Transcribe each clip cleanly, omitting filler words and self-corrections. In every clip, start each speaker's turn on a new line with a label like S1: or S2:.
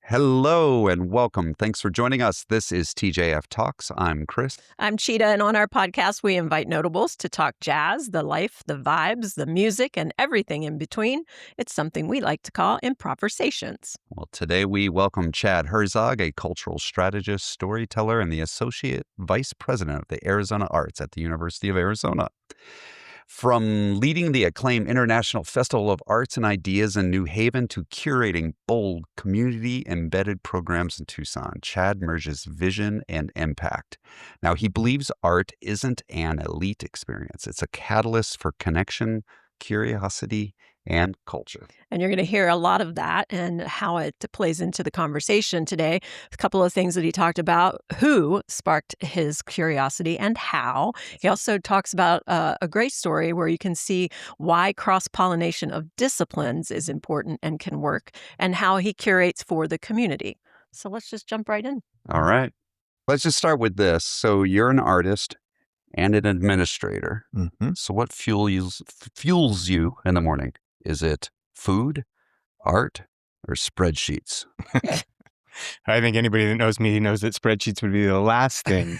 S1: Hello and welcome. Thanks for joining us. This is TJF Talks. I'm Chris.
S2: I'm Cheetah, and on our podcast, we invite notables to talk jazz, the life, the vibes, the music, and everything in between. It's something we like to call improvisations.
S1: Well, today we welcome Chad Herzog, a cultural strategist, storyteller, and the Associate Vice President of the Arizona Arts at the University of Arizona. From leading the acclaimed International Festival of Arts and Ideas in New Haven to curating bold, community-embedded programs in Tucson, Chad merges vision and impact. Now, he believes art isn't an elite experience. It's a catalyst for connection, curiosity, and culture.
S2: And you're going to hear a lot of that and how it plays into the conversation today. A couple of things that he talked about: who sparked his curiosity and how. He also talks about a great story where you can see why cross-pollination of disciplines is important and can work, and how he curates for the community. So let's just jump right in.
S1: All right. Let's just start with this. So you're an artist and an administrator.
S3: Mm-hmm.
S1: So what fuels you in the morning? Is it food, art, or spreadsheets?
S3: I think anybody that knows me knows that spreadsheets would be the last thing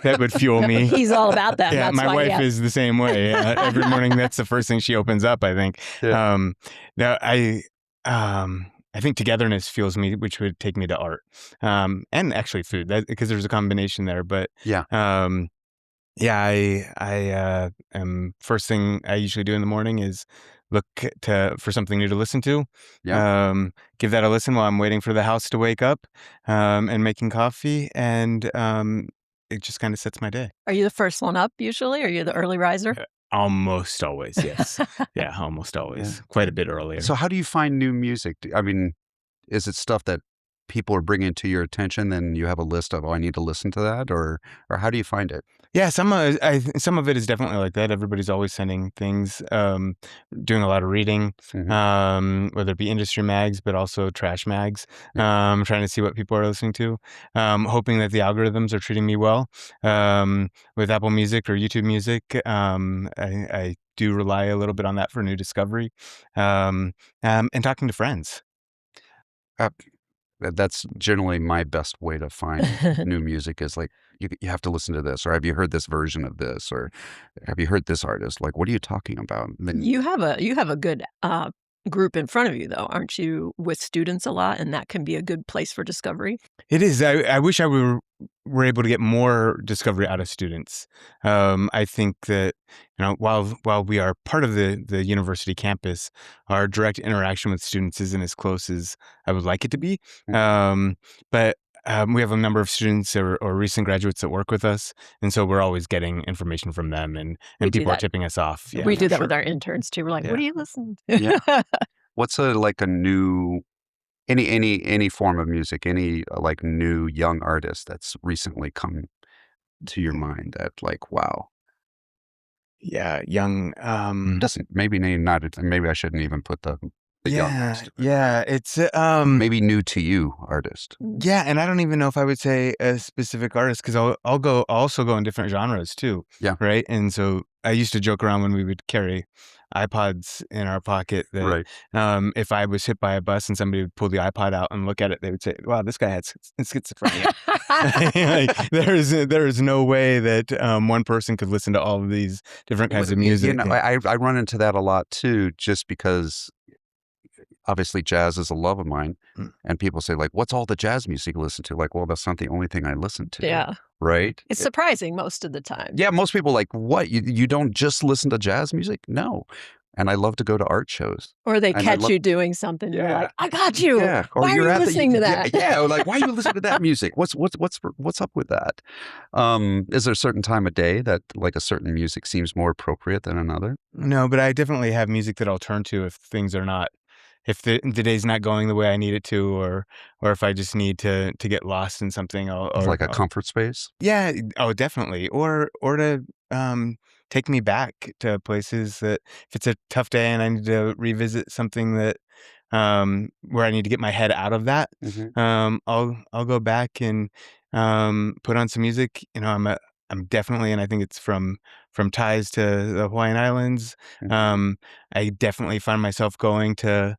S3: that would fuel me.
S2: He's all about that.
S3: Yeah,
S2: That's
S3: my
S2: why,
S3: wife is the same way. Every morning, that's the first thing she opens up, I think.
S1: Yeah.
S3: Now, I think togetherness fuels me, which would take me to art, and actually food, because there's a combination there. But
S1: Yeah.
S3: I first thing I usually do in the morning is look for something new to listen to.
S1: Yeah.
S3: Give that a listen while I'm waiting for the house to wake up, and making coffee, and it just kind of sets my day.
S2: Are you the first one up usually? Or are you the early riser?
S3: Almost always, yes. Yeah, almost always.
S1: Yeah.
S3: Quite a bit earlier.
S1: So how do you find new music? I mean, is it stuff that people are bringing to your attention, then you have a list of, I need to listen to that, or how do you find it?
S3: Yeah, some of it is definitely like that. Everybody's always sending things, doing a lot of reading, whether it be industry mags, but also trash mags, trying to see what people are listening to, hoping that the algorithms are treating me well. With Apple Music or YouTube Music, I do rely a little bit on that for new discovery, and talking to friends.
S1: That's generally my best way to find new music is like, you have to listen to this, or have you heard this version of this, or have you heard this artist? Like, what are you talking about? And then,
S2: You have a good group in front of you, though, aren't you? With students a lot, and that can be a good place for discovery.
S3: It is. I wish I were able to get more discovery out of students. I think that, while we are part of the university campus, our direct interaction with students isn't as close as I would like it to be. But we have a number of students or recent graduates that work with us, and so we're always getting information from them, and
S2: We do
S3: people are
S2: that.
S3: tipping us off. Yeah.
S2: We do that
S1: sure.
S2: with our interns too. We're like,
S3: Yeah.
S2: what are you listening to?
S1: Yeah. What's like a new, any form of music, any like new young artist that's recently come to your mind that like, wow,
S3: Yeah, young.
S1: doesn't, maybe not, maybe I shouldn't even put the young
S3: Yeah,
S1: artist.
S3: yeah. It's
S1: Maybe new to you artist.
S3: yeah, and I don't even know if I would say a specific artist, because I'll also go in different genres too.
S1: Yeah.
S3: Right. And so I used to joke around when we would carry iPods in our pocket that
S1: Right.
S3: if I was hit by a bus and somebody would pull the iPod out and look at it, they would say, "Wow, this guy had schizophrenia." Like, there is no way that one person could listen to all of these different kinds of music.
S1: I run into that a lot too, just because obviously jazz is a love of mine, and people say like, what's all the jazz music you listen to? Like, well, that's not the only thing I listen to.
S2: Yeah.
S1: Right.
S2: It's surprising most of the time.
S1: Yeah. Most people like, what? You don't just listen to jazz music? No. And I love to go to art shows.
S2: Or they
S1: And I
S2: catch
S1: love-
S2: you doing something. You're
S1: Yeah.
S2: like, I got you.
S1: Yeah. Or
S2: Why are
S1: you're
S2: you
S1: at
S2: listening to that?
S1: Yeah. Or like, why are you listening to that music? What's up with that? Is there a certain time of day that like a certain music seems more appropriate than another?
S3: No, but I definitely have music that I'll turn to if things are not, if the day's not going the way I need it to, or if I just need to get lost in something.
S1: It's like a comfort space.
S3: Yeah. Oh, definitely. Or to take me back to places that, if it's a tough day and I need to revisit something that where I need to get my head out of that, I'll go back and put on some music. I'm definitely, and I think it's from ties to the Hawaiian Islands. I definitely find myself going to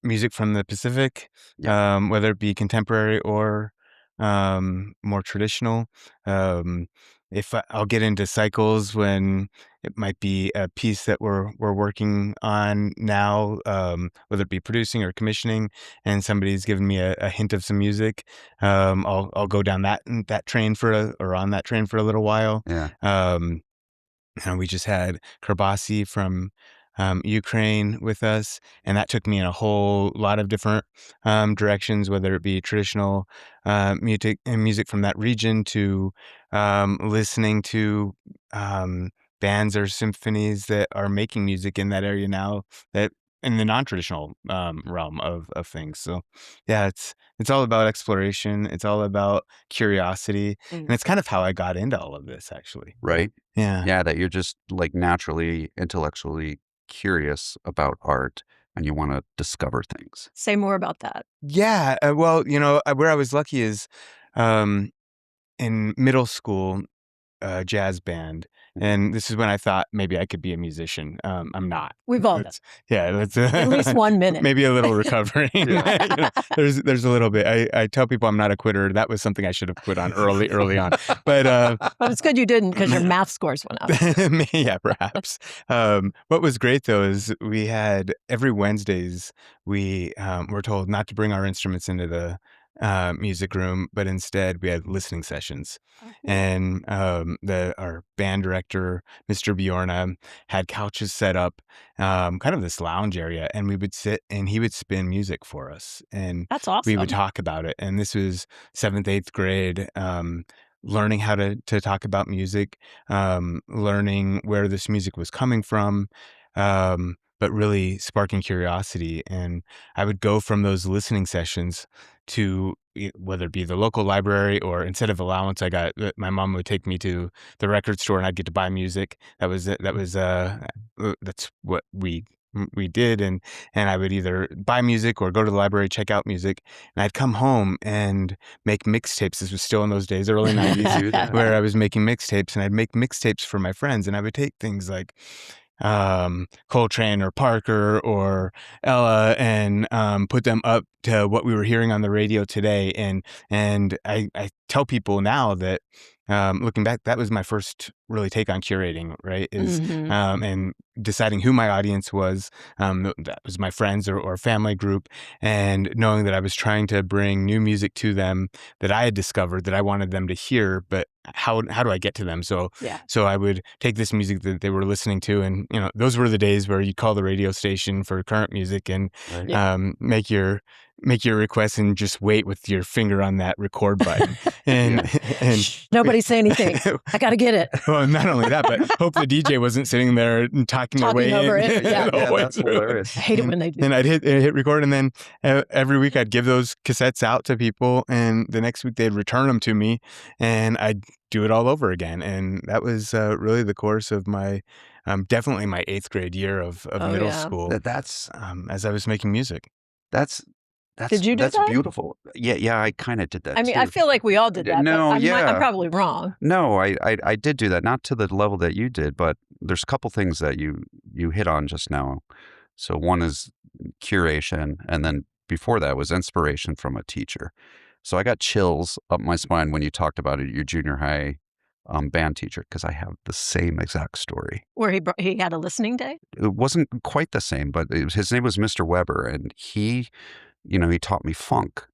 S3: music from the Pacific, whether it be contemporary or more traditional. I'll get into cycles when it might be a piece that we're working on now, whether it be producing or commissioning, and somebody's given me a hint of some music. I'll go down that train or on that train for a little while.
S1: Yeah.
S3: And we just had Kerbasi from Ukraine with us, and that took me in a whole lot of different directions, whether it be traditional music from that region to listening to bands or symphonies that are making music in that area now, that in the non-traditional realm of things. So yeah, it's all about exploration. It's all about curiosity. And it's kind of how I got into all of this, actually.
S1: Right.
S3: Yeah.
S1: Yeah, that you're just like naturally, intellectually curious about art and you want to discover things.
S2: Say more about that.
S3: Yeah. Well, where I was lucky is in middle school, jazz band, and this is when I thought maybe I could be a musician. I'm not.
S2: We've all done.
S3: That's
S2: At least 1 minute.
S3: maybe a little recovering. There's a little bit. I tell people I'm not a quitter. That was something I should have quit on early on. But
S2: it's good you didn't, because your math scores went up.
S3: Yeah, perhaps. What was great though is we had every Wednesdays we were told not to bring our instruments into the music room, but instead we had listening sessions. And our band director, Mr. Bjorna, had couches set up, kind of this lounge area, and we would sit and he would spin music for us, and
S2: That's awesome.
S3: we would talk about it. And this was 7th, 8th grade. Learning how to talk about music, learning where this music was coming from, but really sparking curiosity. And I would go from those listening sessions to whether it be the local library, or instead of allowance, my mom would take me to the record store and I'd get to buy music. That's what we did. And I would either buy music or go to the library, check out music. And I'd come home and make mixtapes. This was still in those days, early 90s, where I was making mixtapes, and I'd make mixtapes for my friends. And I would take things like Coltrane or Parker or Ella and put them up to what we were hearing on the radio today. And I tell people now that looking back, that was my first really take on curating, right? And deciding who my audience was. That was my friends or family group, and knowing that I was trying to bring new music to them that I had discovered that I wanted them to hear, but how do I get to them? So I would take this music that they were listening to, and those were the days where you'd call the radio station for current music and make your request and just wait with your finger on that record button. And
S2: nobody say anything. I got to get it.
S3: Well, not only that, but hope the DJ wasn't sitting there and talking their way
S2: over
S3: in.
S2: it. Yeah,
S1: that's hilarious.
S2: I hate it when they do.
S3: And I'd hit record, and then every week I'd give those cassettes out to people, and the next week they'd return them to me, and I'd do it all over again. And that was really the course of my definitely my 8th grade year of middle school.
S1: That's
S3: as I was making music.
S2: Did you do
S1: that's
S2: that?
S1: beautiful. Yeah, I kind of did that.
S2: I mean,
S1: too.
S2: I feel like we all did that.
S1: No,
S2: but
S1: yeah.
S2: I'm probably wrong.
S1: No, I did do that, not to the level that you did, but there's a couple things that you hit on just now. So one is curation, and then before that was inspiration from a teacher. So I got chills up my spine when you talked about it, your junior high band teacher, because I have the same exact story.
S2: Where he had a listening day?
S1: It wasn't quite the same, but his name was Mr. Weber, and he taught me funk.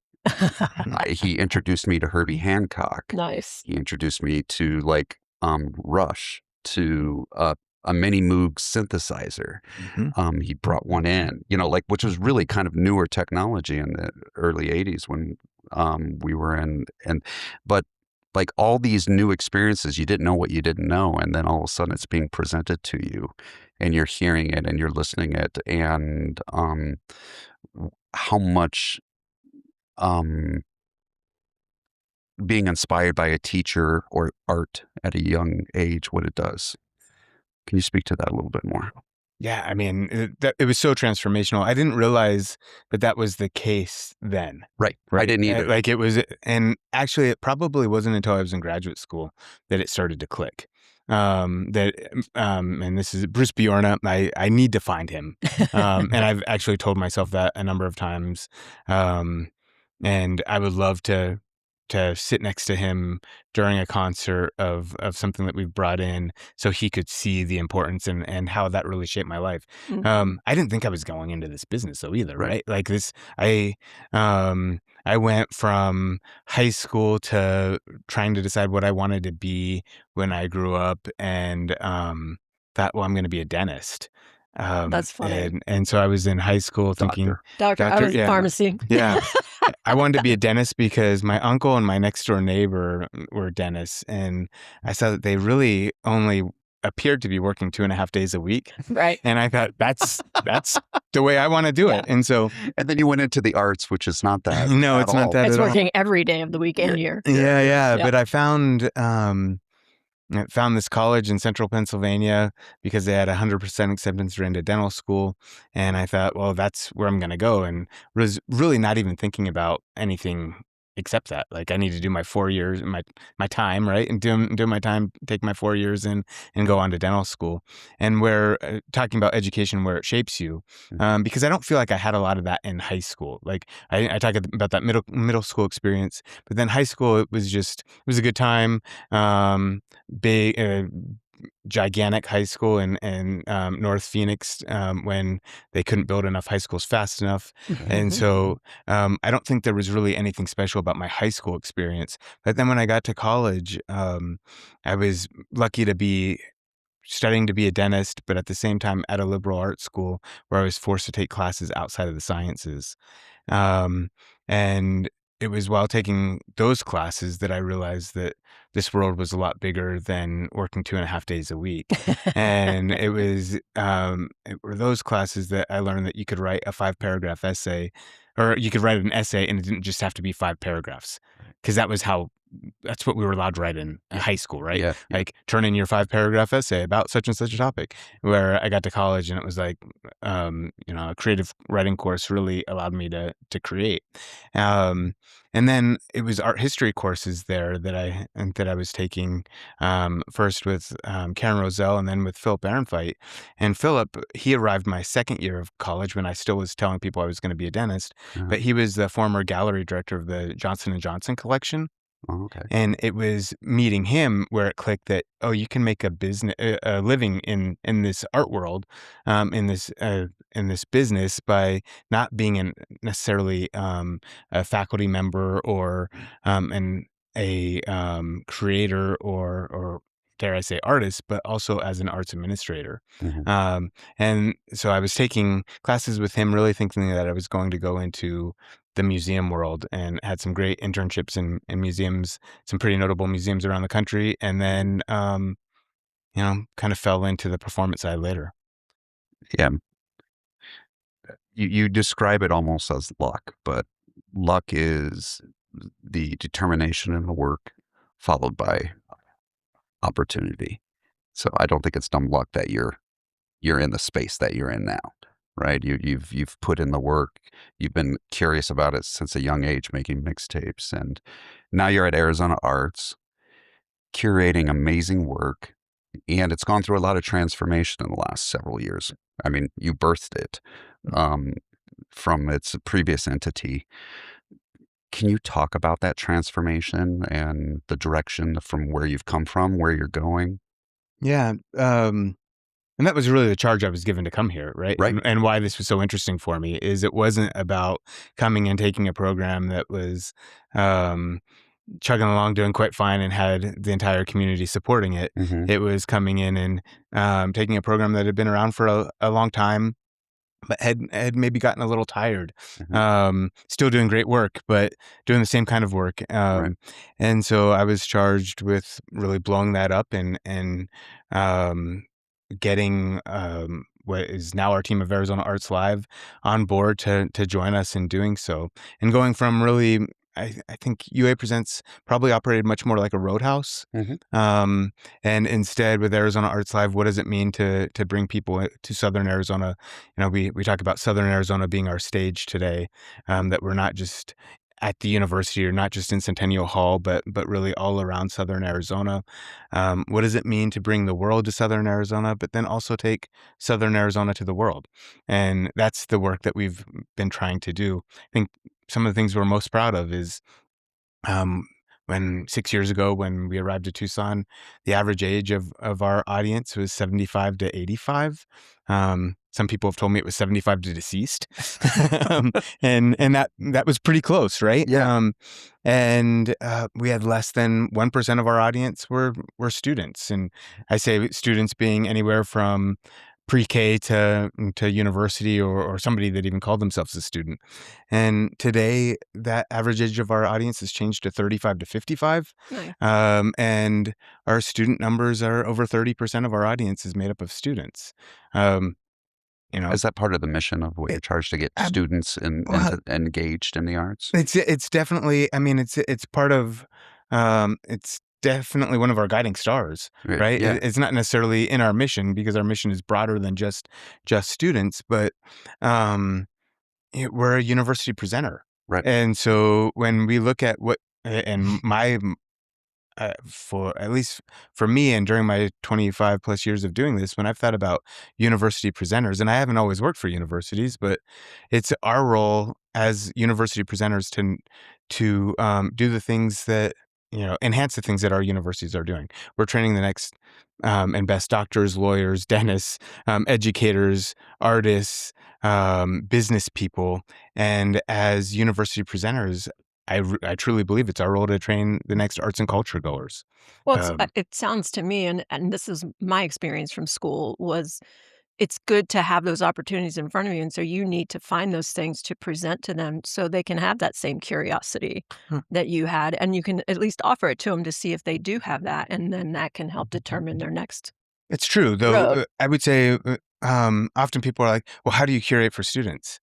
S1: He introduced me to Herbie Hancock.
S2: Nice.
S1: He introduced me to Rush, to a Mini Moog synthesizer. He brought one in, which was really kind of newer technology in the early 80s when we were in, but like all these new experiences, you didn't know what you didn't know. And then all of a sudden it's being presented to you and you're hearing it and you're listening it. And how much being inspired by a teacher or art at a young age, what it does. Can you speak to that a little bit more?
S3: Yeah, I mean, it was so transformational. I didn't realize that was the case then.
S1: Right. I didn't either.
S3: It was, and actually, it probably wasn't until I was in graduate school that it started to click. and this is Bruce Bjorna. I need to find him, and I've actually told myself that a number of times, and I would love to sit next to him during a concert of something that we've brought in, so he could see the importance and how that really shaped my life. I didn't think I was going into this business though either, right? Like this, I went from high school to trying to decide what I wanted to be when I grew up, and thought, well, I'm going to be a dentist.
S2: That's funny.
S3: And so I was in high school thinking,
S2: Doctor. I was in
S3: yeah,
S2: pharmacy.
S3: yeah. I wanted to be a dentist because my uncle and my next door neighbor were dentists, and I saw that they really only appeared to be working 2.5 days a week.
S2: Right.
S3: And I thought that's the way I want to do it. And so,
S1: And then you went into the arts, which is not that.
S3: no,
S1: at
S3: it's not
S1: all.
S3: that
S2: It's
S3: at all.
S2: working every day of the week and year.
S3: Yeah. But I found this college in central Pennsylvania because they had 100% acceptance rate into dental school. And I thought, well, that's where I'm going to go. And was really not even thinking about anything except that. Like, I need to do my 4 years, my time, right? And do my time, take my 4 years in and go on to dental school. And where, talking about education, where it shapes you, because I don't feel like I had a lot of that in high school. Like, I talk about that middle school experience, but then high school, it was a good time. Big, gigantic high school in North Phoenix, when they couldn't build enough high schools fast enough. And so I don't think there was really anything special about my high school experience. But then when I got to college, I was lucky to be studying to be a dentist, but at the same time at a liberal arts school where I was forced to take classes outside of the sciences. And it was while taking those classes that I realized that this world was a lot bigger than working 2.5 days a week. And it were those classes that I learned that you could write a 5-paragraph essay, or you could write an essay and it didn't just have to be 5 paragraphs, because that's what we were allowed to write in high school, right?
S1: Yeah.
S3: Like, turn in your 5-paragraph essay about such and such a topic. Where I got to college and it was like, a creative writing course really allowed me to create. And then it was art history courses there that I was taking, first with Karen Roselle and then with Philip Ehrenfeit. And Philip, he arrived my second year of college when I still was telling people I was going to be a dentist, but he was the former gallery director of the Johnson & Johnson collection.
S1: Oh, okay.
S3: And it was meeting him where it clicked that, oh, you can make a living in this art world, in this business, by not being necessarily a faculty member or a creator or dare I say artist, but also as an arts administrator. And so I was taking classes with him, really thinking that I was going to go into the museum world, and had some great internships in museums, some pretty notable museums around the country. And then, kind of fell into the performance side later.
S1: Yeah. You describe it almost as luck, but luck is the determination in the work followed by opportunity. So I don't think it's dumb luck that you're in the space that you're in now, right? You've put in the work. You've been curious about it since a young age, making mixtapes, and now you're at Arizona Arts, curating amazing work, and it's gone through a lot of transformation in the last several years. I mean, you birthed it from its previous entity. Can you talk about that transformation and the direction from where you've come from, where you're going?
S3: Yeah. And that was really the charge I was given to come here, right?
S1: Right.
S3: And why this was so interesting for me is it wasn't about coming and taking a program that was chugging along, doing quite fine, and had the entire community supporting it. It was coming in and taking a program that had been around for a long time, but had maybe gotten a little tired. Still doing great work, but doing the same kind of work. And so I was charged with really blowing that up and getting what is now our team of Arizona Arts Live on board to join us in doing so. And going from really, I think UA Presents probably operated much more like a roadhouse. And instead with Arizona Arts Live, what does it mean to bring people to Southern Arizona? We talk about Southern Arizona being our stage today, that we're not just at the university, or not just in Centennial Hall, but really all around Southern Arizona. What does it mean to bring the world to Southern Arizona, but then also take Southern Arizona to the world? And that's the work that we've been trying to do. I think some of the things we're most proud of is um, when 6 years ago, when we arrived at Tucson, the average age of our audience was 75 to 85. Some people have told me it was 75 to deceased. um, and that was pretty close, right?
S1: Yeah.
S3: And we had less than 1% of our audience were students. And I say students being anywhere from pre-K to university, or somebody that even called themselves a student. And today, that average age of our audience has changed to 35 to 55.
S2: Nice.
S3: And our student numbers are over 30% of our audience is made up of students. Um, you know,
S1: Is that part of the mission of what you're
S3: it,
S1: charged to get
S3: ab-
S1: students
S3: well,
S1: engaged in the arts?
S3: it's definitely, I mean, it's part of, it's definitely one of our guiding stars, right?
S1: Yeah.
S3: It's not necessarily in our mission, because our mission is broader than just students, but um, we're a university presenter.
S1: Right.
S3: And so when we look at and my for at least for me, and during my 25 plus years of doing this, when I've thought about university presenters, and I haven't always worked for universities, but it's our role as university presenters to do the things that, enhance the things that our universities are doing. We're training the next and best doctors, lawyers, dentists, educators, artists, business people, and as university presenters, I truly believe it's our role to train the next arts and culture goers.
S2: Well,
S3: Um,
S2: it sounds to me, and this is my experience from school, was it's good to have those opportunities in front of you, and so you need to find those things to present to them so they can have that same curiosity
S3: huh.
S2: that you had, and you can at least offer it to them to see if they do have that, and then that can help determine their next
S3: It's true, though.
S2: road.
S3: I would say often people are like, "Well, how do you curate for students?"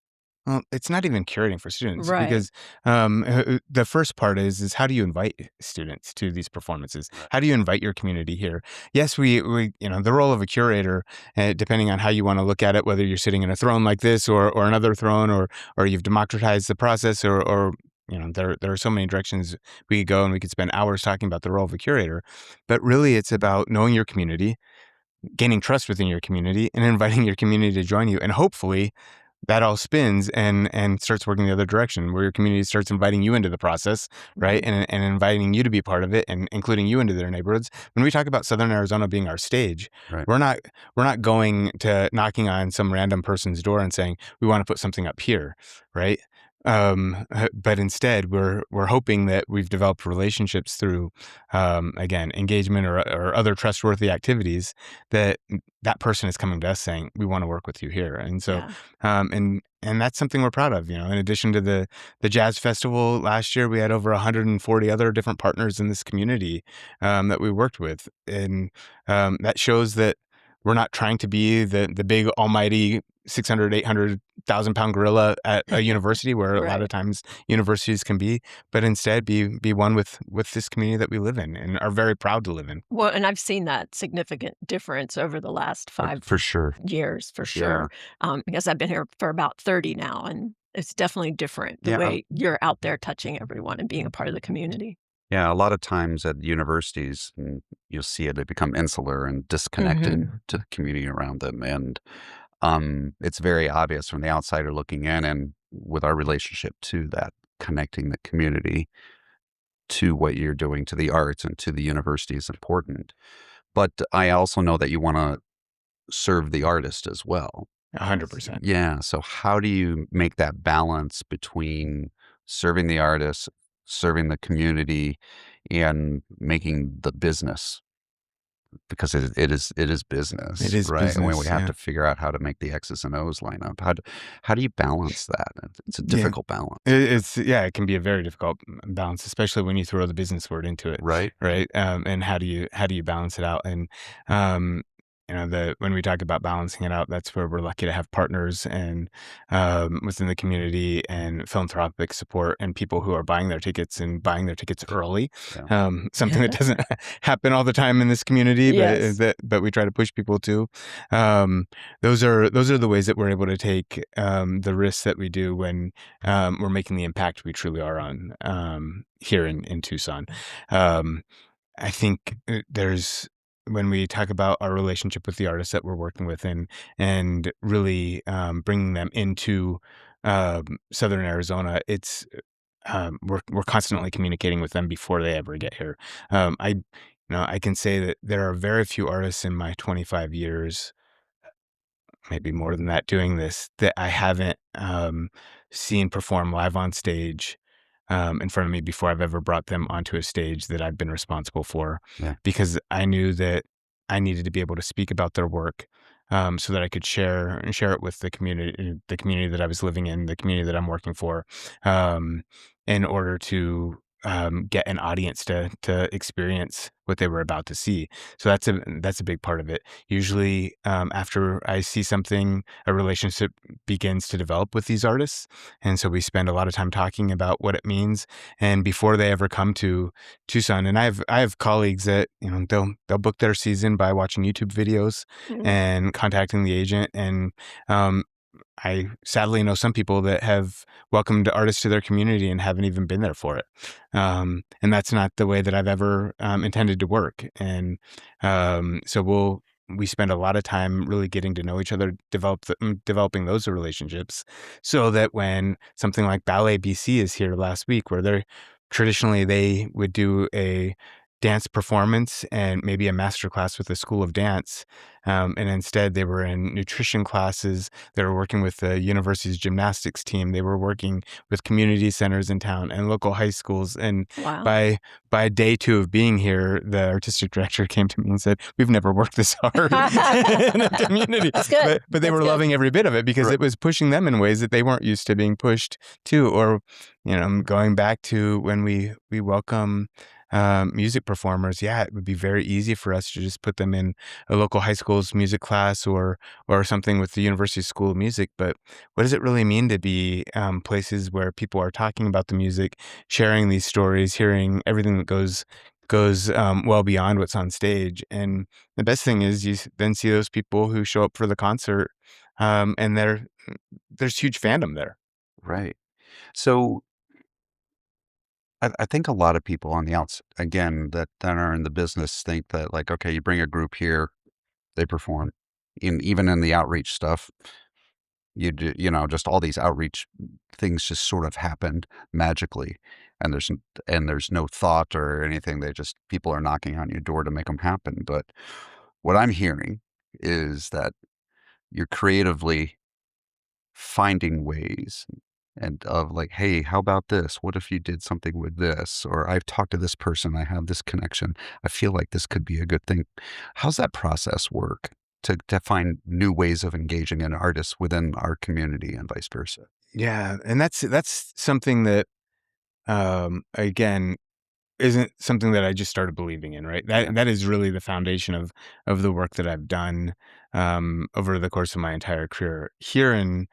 S3: Well, it's not even curating for students,
S2: Right.
S3: because the first part is how do you invite students to these performances? How do you invite your community here? Yes, we the role of a curator, depending on how you want to look at it, whether you're sitting in a throne like this, or another throne, or you've democratized the process, or there are so many directions we could go, and we could spend hours talking about the role of a curator. But really, it's about knowing your community, gaining trust within your community, and inviting your community to join you. And hopefully that all spins and starts working the other direction, where your community starts inviting you into the process, right?
S2: Mhm.
S3: And inviting you to be part of it, and including you into their neighborhoods. When we talk about Southern Arizona being our stage,
S1: Right.
S3: we're not going to knocking on some random person's door and saying, we want to put something up here, right? But instead, we're hoping that we've developed relationships through, again, engagement, or other trustworthy activities, that person is coming to us saying, we want to work with you here. And so,
S2: Yeah.
S3: and that's something we're proud of. In addition to the jazz festival last year, we had over 140 other different partners in this community that we worked with, and that shows that we're not trying to be the big almighty 600, 800,000 pound gorilla at a university, where a lot
S2: Right.
S3: of times universities can be, but instead be one with this community that we live in and are very proud to live in.
S2: Well, and I've seen that significant difference over the last 5
S1: For sure.
S2: years for
S1: Yeah.
S2: sure, because I've been here for about 30 now, and it's definitely different the
S1: Yeah.
S2: way you're out there touching everyone and being a part of the community.
S1: Yeah. A lot of times at universities, you'll see it, they become insular and disconnected
S2: Mhm.
S1: to the community around them. And it's very obvious from the outsider looking in, and with our relationship to that, connecting the community to what you're doing to the arts and to the university is important. But I also know that you want to serve the artist as well.
S3: 100%.
S1: Yeah. So how do you make that balance between serving the artist, serving the community, and making the business? Because it is business,
S3: It is
S1: right? And we
S3: business,
S1: have
S3: yeah.
S1: to figure out how to make the X's and O's line up. How do you balance that? It's a
S3: Yeah.
S1: difficult balance,
S3: It can be a very difficult balance, especially when you throw the business word into it,
S1: right?
S3: right? And how do you balance it out? Um, when we talk about balancing it out, that's where we're lucky to have partners and within the community and philanthropic support and people who are buying their tickets and buying their tickets early.
S1: Yeah.
S3: Something that doesn't happen all the time in this community,
S2: Yes.
S3: but we try to push people to. Those are the ways that we're able to take the risks that we do when we're making the impact we truly are on here in Tucson. I think when we talk about our relationship with the artists that we're working with and really bringing them into Southern Arizona, it's we're constantly communicating with them before they ever get here. I can say that there are very few artists in my 25 years, maybe more than that, doing this, that I haven't seen perform live on stage in front of me before I've ever brought them onto a stage that I've been responsible for,
S1: Yeah.
S3: because I knew that I needed to be able to speak about their work, so that I could share it with the community that I was living in, the community that I'm working for, um, in order to get an audience to experience what they were about to see. So that's a big part of it. Usually, after I see something, a relationship begins to develop with these artists, and so we spend a lot of time talking about what it means. And before they ever come to Tucson, and I have colleagues that they'll book their season by watching YouTube videos
S2: Mm.
S3: and contacting the agent. And I sadly know some people that have welcomed artists to their community and haven't even been there for it. And that's not the way that I've ever intended to work. And so we spend a lot of time really getting to know each other, developing those relationships, so that when something like Ballet BC is here last week, where they would do a dance performance and maybe a master class with the School of Dance. And instead they were in nutrition classes. They were working with the university's gymnastics team. They were working with community centers in town and local high schools. And
S2: Wow.
S3: by day 2 of being here, the artistic director came to me and said, "We've never worked this hard in a community."
S2: That's good.
S3: But they
S2: That's
S3: were
S2: good.
S3: loving every bit of it, because
S1: Right.
S3: it was pushing them in ways that they weren't used to being pushed to. Or, going back to when we welcome music performers, yeah, it would be very easy for us to just put them in a local high school's music class or something with the University School of Music. But what does it really mean to be places where people are talking about the music, sharing these stories, hearing everything that goes well beyond what's on stage? And the best thing is you then see those people who show up for the concert, and there's huge fandom there.
S1: Right. So I think a lot of people on the outs again that are in the business think that like, okay, you bring a group here, they perform. Even in the outreach stuff, just all these outreach things just sort of happened magically, and there's no thought or anything. People are knocking on your door to make them happen. But what I'm hearing is that you're creatively finding ways and of like, hey, how about this? What if you did something with this? Or I've talked to this person, I have this connection. I feel like this could be a good thing. How's that process work to find new ways of engaging an artist within our community and vice versa?
S3: Yeah, and that's something that again isn't something that I just started believing in, right?
S1: Yeah.
S3: That is really the foundation of the work that I've done over the course of my entire career here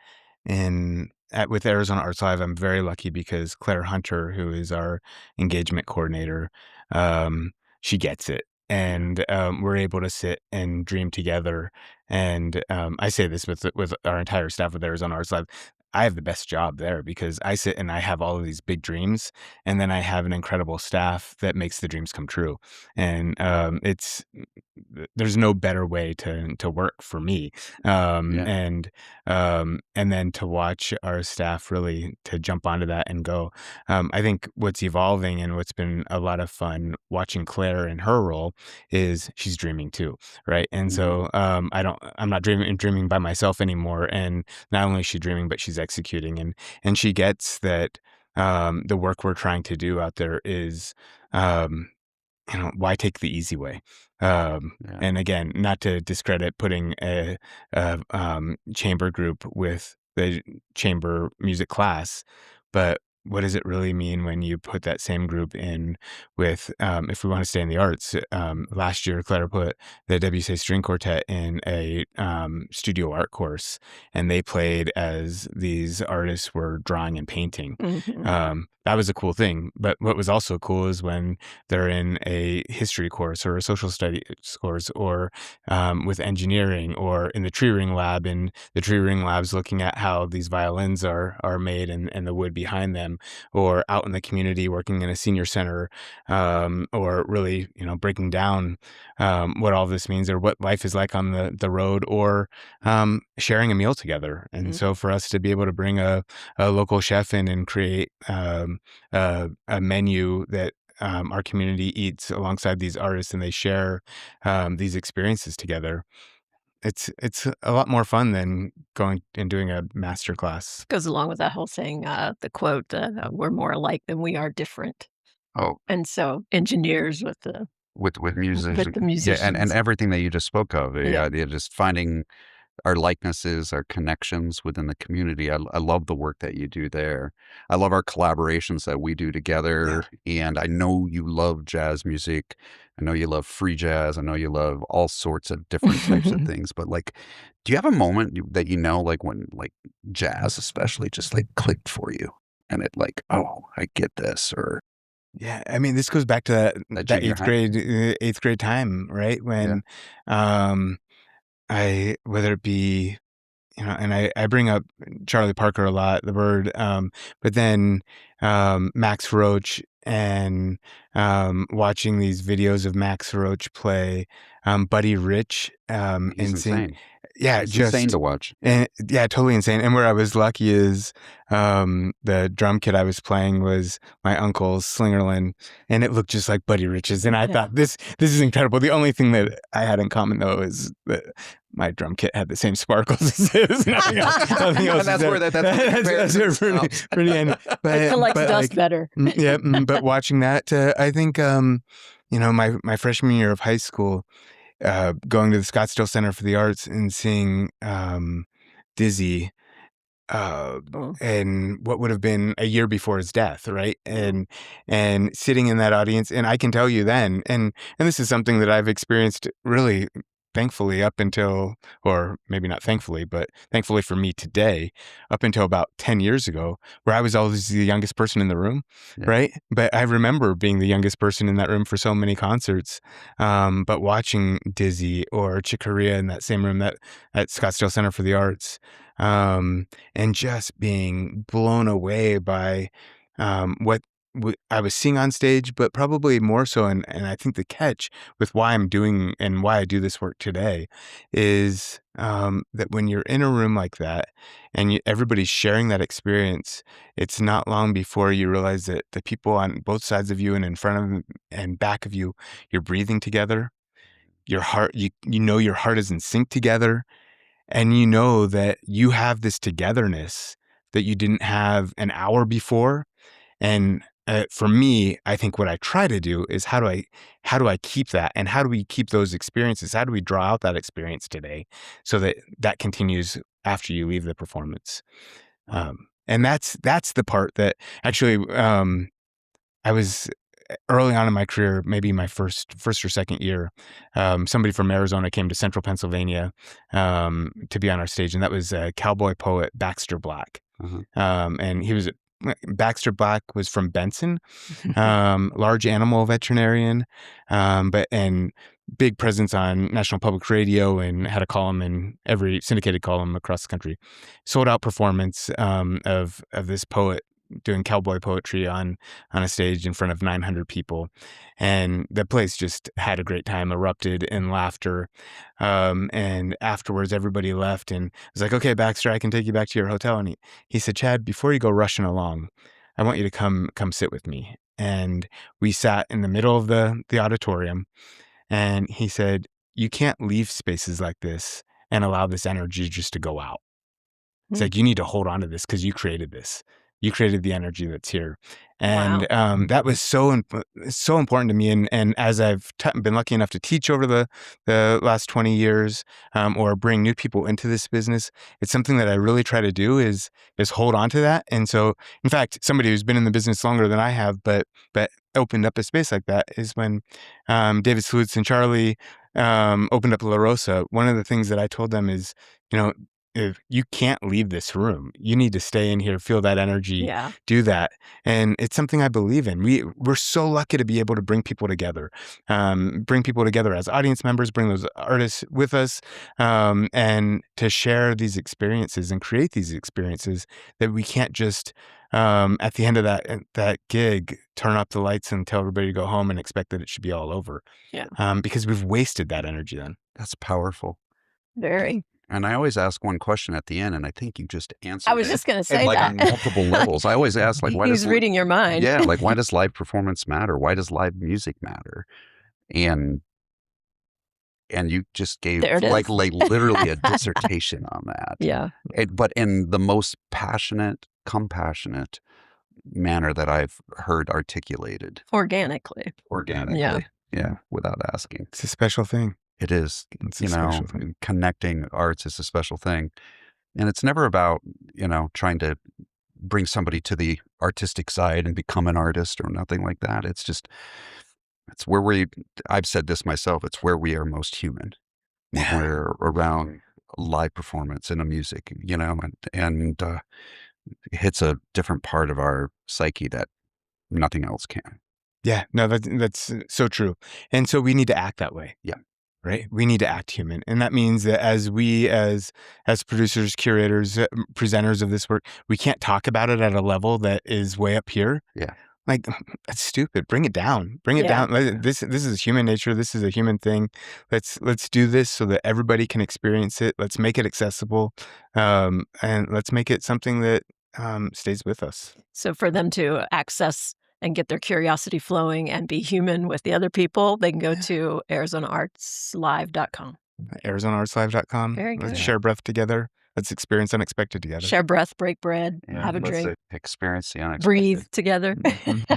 S3: with Arizona Arts Live. I'm very lucky because Claire Hunter, who is our engagement coordinator, she gets it. And we're able to sit and dream together. And I say this with our entire staff with Arizona Arts Live. I have the best job there because I sit and I have all of these big dreams, and then I have an incredible staff that makes the dreams come true. And there's no better way to work for me.
S1: Yeah.
S3: And then to watch our staff really to jump onto that and go. I think what's evolving and what's been a lot of fun watching Claire in her role is she's dreaming too, right? And
S1: Mhm.
S3: so I'm not dreaming by myself anymore. And not only is she dreaming, but she's executing, and she gets that the work we're trying to do out there is why take the easy way?
S1: Yeah.
S3: And again, not to discredit putting a chamber group with the chamber music class, but what does it really mean when you put that same group in with, if we want to stay in the arts, last year, Clara put the WSA String Quartet in a studio art course, and they played as these artists were drawing and painting.
S2: Mhm.
S3: That was a cool thing. But what was also cool is when they're in a history course or a social studies course, or with engineering, or in the tree ring lab, and the tree ring lab's looking at how these violins are made, and the wood behind them, or out in the community working in a senior center, or really, breaking down what all this means, or what life is like on the road, or sharing a meal together. And
S2: Mhm.
S3: so for us to be able to bring a local chef in and create a menu that our community eats alongside these artists, and they share these experiences together. It's a lot more fun than going and doing a master class.
S2: Goes along with that whole saying, the quote, "We're more alike than we are different."
S1: Oh,
S2: And so engineers
S1: with
S2: with
S1: music,
S2: the
S1: yeah, and
S2: musicians.
S1: everything that you just spoke of,
S2: Yeah.
S1: yeah, just finding our likenesses, our connections within the community. I love the work that you do there. I love our collaborations that we do
S3: Yeah.
S1: together. And I know you love jazz music. I know you love free jazz. I know you love all sorts of different types of things. But like, do you have a moment that like when like jazz, especially, just like clicked for you, and it like, oh, I get this, or
S3: Yeah, I mean, this goes back to
S1: that
S3: that
S1: junior high?
S3: 8th grade time, right?
S1: Yeah,
S3: When, um, whether it be, and I bring up Charlie Parker a lot, the bird, but then, Max Roach, and, watching these videos of Max Roach play, Buddy Rich,
S1: he's
S3: and sing.
S1: insane.
S3: Yeah,
S1: He's insane
S3: just
S1: to watch. Yeah.
S3: and yeah, totally insane. And where I was lucky is, the drum kit I was playing was my uncle's Slingerland, and it looked just like Buddy Rich's. And I
S2: Yeah.
S3: thought, this is incredible. The only thing that I had in common, though, is that my drum kit had the same sparkles as his. Nothing else. Nothing else.
S1: And that's where that's where the
S3: That's
S1: comparison
S3: pretty,
S1: stops.
S3: pretty end.
S2: It collects
S3: But
S2: dust
S3: like,
S2: better.
S3: yeah. But watching that, I think, my freshman year of high school, going to the Scottsdale Center for the Arts and seeing Dizzy, uh,
S2: Mm.
S3: and what would have been a year before his death, right?
S2: Mhm.
S3: And sitting in that audience, and I can tell you then, and this is something that I've experienced really, thankfully, up until, or maybe not thankfully, but thankfully for me today, up until about 10 years ago, where I was always the youngest person in the room,
S1: Yeah.
S3: right? But I remember being the youngest person in that room for so many concerts. But watching Dizzy or Chick Corea in that same room, that at Scottsdale Center for the Arts, and just being blown away by what I was seeing on stage, but probably more so, and I think the catch with why I'm doing and why I do this work today is, that when you're in a room like that, and everybody's sharing that experience, it's not long before you realize that the people on both sides of you and in front of and back of you, you're breathing together. Your heart, you know your heart is in sync together, and you know that you have this togetherness that you didn't have an hour before. And for me, I think what I try to do is how do I keep that, and how do we keep those experiences? How do we draw out that experience today so that that continues after you leave the performance? And that's the part that actually, I was early on in my career, maybe my first or second year, somebody from Arizona came to Central Pennsylvania, to be on our stage, and that was cowboy poet Baxter Black.
S1: Uh-huh.
S3: And Baxter Black was from Benson, large animal veterinarian, and big presence on National Public Radio, and had a column in every syndicated column across the country. Sold out performance, of this poet doing cowboy poetry on a stage in front of 900 people, and the place just had a great time, erupted in laughter. And afterwards, everybody left, and I was like, "Okay, Baxter, I can take you back to your hotel." And he said, "Chad, before you go rushing along, I want you to come sit with me." And we sat in the middle of the auditorium, and he said, "You can't leave spaces like this and allow this energy just to go out. It's
S2: Mm.
S3: like, you need to hold on to this because you created this. you created the energy that's here.
S2: Wow.
S3: And that was so important to me. And as I've been lucky enough to teach over the last 20 years, or bring new people into this business, it's something that I really try to do is hold on to that. And so, in fact, somebody who's been in the business longer than I have, but opened up a space like that is when David Slutz and Charlie opened up La Rosa. One of the things that I told them is, if you can't leave this room, you need to stay in here, feel that energy,
S2: Yeah.
S3: do that. And it's something I believe in. We're so lucky to be able to bring people together as audience members, bring those artists with us, and to share these experiences and create these experiences that we can't just, at the end of that gig, turn off the lights and tell everybody to go home and expect that it should be all over.
S2: Yeah.
S3: Because we've wasted that energy then.
S1: That's powerful.
S2: Very.
S1: And I always ask one question at the end, and I think you just answered
S2: I was
S1: it.
S2: just going to
S1: It's
S2: say
S1: like
S2: that.
S1: on multiple levels. I always ask, like, why
S2: He's
S1: does
S2: reading your mind.
S1: yeah, like why does live performance matter? Why does live music matter? And you just gave
S2: There it
S1: like
S2: is.
S1: literally a dissertation on that.
S2: Yeah.
S1: But in the most passionate, compassionate manner that I've heard articulated
S2: Organically.
S1: organically. Yeah, without asking.
S3: It's a special thing.
S1: It is,
S3: It's a special thing.
S1: connecting arts is a special thing. And it's never about, trying to bring somebody to the artistic side and become an artist or nothing like that. It's where I've said this myself, it's where we are most human. When
S3: Yeah.
S1: we're around live performance and a music, and it hits a different part of our psyche that nothing else can.
S3: Yeah, no, that's so true. And so we need to act that way.
S1: Yeah.
S3: Right? We need to act human. And that means that as we, as producers, curators, presenters of this work, we can't talk about it at a level that is way up here.
S1: Yeah.
S3: Like, that's stupid. Bring it down. Bring it
S2: Yeah.
S3: down. This is human nature. This is a human thing. Let's do this so that everybody can experience it. Let's make it accessible. And let's make it something that stays with us.
S2: So for them to access and get their curiosity flowing and be human with the other people, they can go to ArizonaArtsLive.com.
S3: ArizonaArtsLive.com.
S2: Very
S3: Let's
S2: good.
S3: share breath together. Let's experience unexpected together.
S2: Share breath, break bread,
S1: Yeah,
S2: have a
S1: let's
S2: drink,
S1: experience the unexpected.
S2: breathe together.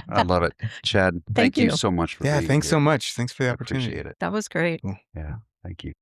S1: I love it. Chad,
S2: Thank
S1: thank you
S2: you.
S1: so much for
S3: Yeah,
S1: being
S3: thanks
S1: here.
S3: so much. Thanks for the
S1: I
S3: opportunity.
S1: appreciate it.
S2: That was great.
S1: Yeah, thank you.